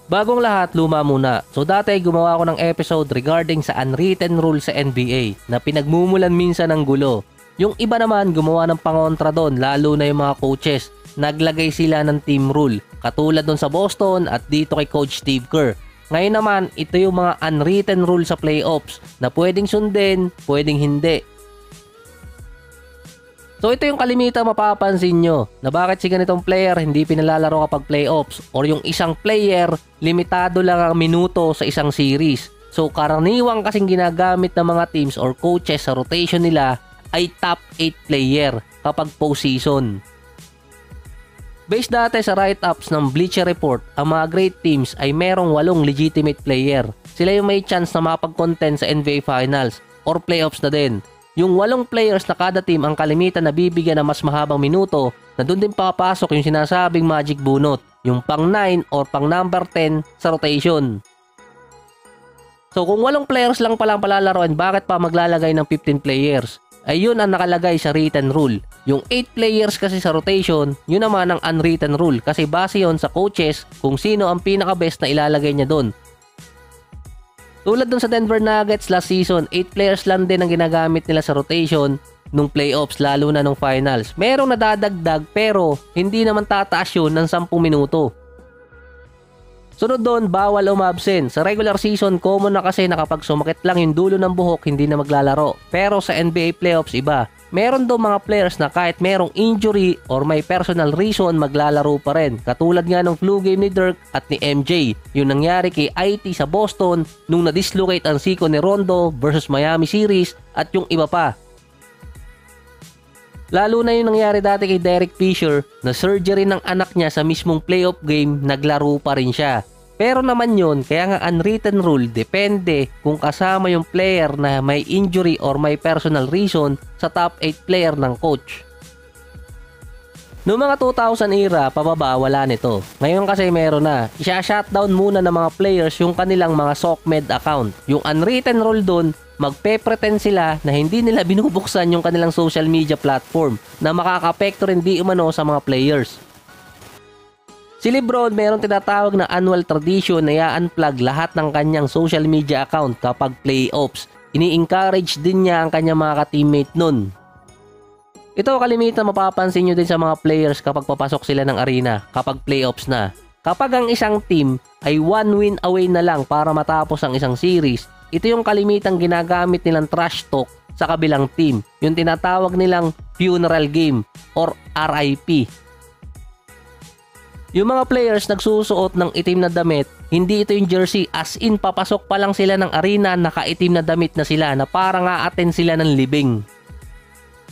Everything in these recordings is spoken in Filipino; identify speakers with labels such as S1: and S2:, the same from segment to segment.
S1: Bagong lahat, luma muna. So dati gumawa ako ng episode regarding sa unwritten rule sa NBA na pinagmumulan minsan ng gulo. Yung iba naman gumawa ng pangontra doon, lalo na yung mga coaches. Naglagay sila ng team rule, katulad doon sa Boston at dito kay Coach Steve Kerr. Ngayon naman, ito yung mga unwritten rule sa playoffs na pwedeng sundin, pwedeng hindi. So ito yung kalimitan mapapansin nyo na bakit si ganitong player hindi pinalalaro kapag playoffs or yung isang player limitado lang ang minuto sa isang series. So karaniwang kasing ginagamit ng mga teams or coaches sa rotation nila ay top 8 player kapag postseason. Based dati sa write-ups ng Bleacher Report, ang mga great teams ay merong 8 legitimate player. Sila yung may chance na makapag-contend sa NBA Finals or playoffs na din. Yung 8 players na kada team ang kalimitan na bibigyan ng mas mahabang minuto na doon din papasok yung sinasabing magic bunot, yung pang 9 or pang number 10 sa rotation. So kung 8 players lang palang palalaroin, bakit pa maglalagay ng 15 players? Ay yun ang nakalagay sa written rule. Yung 8 players kasi sa rotation, yun naman ang unwritten rule kasi base yun sa coaches kung sino ang pinaka-best na ilalagay niya doon. Tulad dun sa Denver Nuggets last season, 8 players lang din ang ginagamit nila sa rotation nung playoffs lalo na nung finals. Merong nadadagdag pero hindi naman tataas yun ng 10 minuto. Sunod doon, bawal umabsent. Sa regular season, common na kasi na kapag sumakit lang yung dulo ng buhok, hindi na maglalaro. Pero sa NBA playoffs, iba. Meron daw mga players na kahit merong injury or may personal reason, maglalaro pa rin. Katulad nga ng flu game ni Dirk at ni MJ. Yung nangyari kay IT sa Boston nung na-dislocate ang siko ni Rondo versus Miami series at yung iba pa. Lalo na yung nangyari dati kay Derek Fisher na surgery ng anak niya sa mismong playoff game, naglaro pa rin siya. Pero naman yun, kaya nga unwritten rule, depende kung kasama yung player na may injury or may personal reason sa top 8 player ng coach. Noong mga 2000 era, pababa, wala nito. Ngayon kasi meron na. Isha-shutdown muna ng mga players yung kanilang mga SOCMED account. Yung unwritten rule doon, magpe-pretend sila na hindi nila binubuksan yung kanilang social media platform na makaka-apekto rin di umano sa mga players. Si LeBron meron tinatawag na annual tradition na i-unplug lahat ng kanyang social media account kapag playoffs. Ini-encourage din niya ang kanyang mga ka-teammate nun. Ito kalimitan mapapansin nyo din sa mga players kapag papasok sila ng arena kapag playoffs na. Kapag ang isang team ay 1 win away na lang para matapos ang isang series, ito yung kalimitang ginagamit nilang trash talk sa kabilang team. Yung tinatawag nilang funeral game or RIP. Yung mga players nagsusuot ng itim na damit, hindi ito yung jersey, as in papasok pa lang sila ng arena, nakaitim na damit na sila na parang a-attend sila ng libing.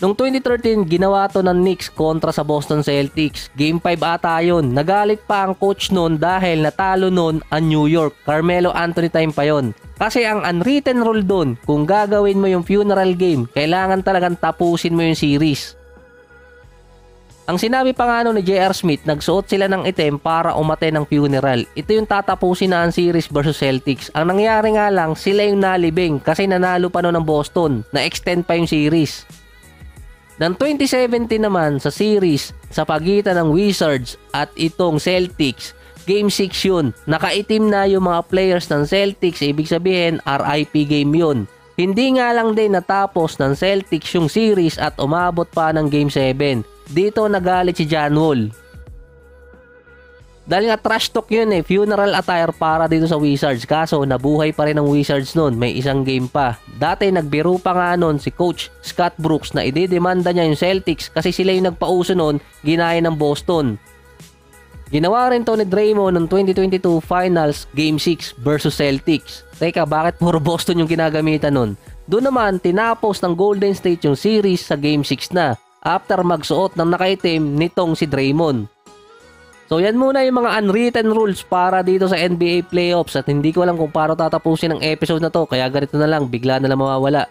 S1: Noong 2013, ginawa to ng Knicks kontra sa Boston Celtics. Game 5 ata yun. Nagalit pa ang coach noon dahil natalo noon ang New York. Carmelo Anthony time pa yon. Kasi ang unwritten rule doon, kung gagawin mo yung funeral game, kailangan talagang tapusin mo yung series. Ang sinabi pa nga ni J.R. Smith, nagsuot sila ng itim para umattend ng funeral. Ito yung tatapusin na ang series versus Celtics. Ang nangyari nga lang, sila yung nalibing kasi nanalo pa noon ng Boston. Na-extend pa yung series. Ng 2017 naman sa series sa pagitan ng Wizards at itong Celtics, Game 6 yun. Nakaitim na yung mga players ng Celtics, ibig sabihin RIP game yun. Hindi nga lang din natapos ng Celtics yung series at umabot pa ng Game 7. Dito nagalit si John Wall. Dahil nga trash talk yun funeral attire para dito sa Wizards. Kaso nabuhay pa rin ang Wizards noon, may isang game pa. Dati nagbiro pa nga noon si Coach Scott Brooks na idedemanda niya yung Celtics kasi sila yung nagpauso noon, ginaya ng Boston. Ginawa rin to ni Draymond ng 2022 Finals Game 6 versus Celtics. Teka, bakit puro Boston yung ginagamitan noon? Doon naman, tinapos ng Golden State yung series sa Game 6 na after magsuot ng nakaitim nitong si Draymond. So yan muna yung mga unwritten rules para dito sa NBA playoffs at hindi ko alam kung paano tatapusin ang episode na to kaya ganito na lang, bigla na lang mawawala.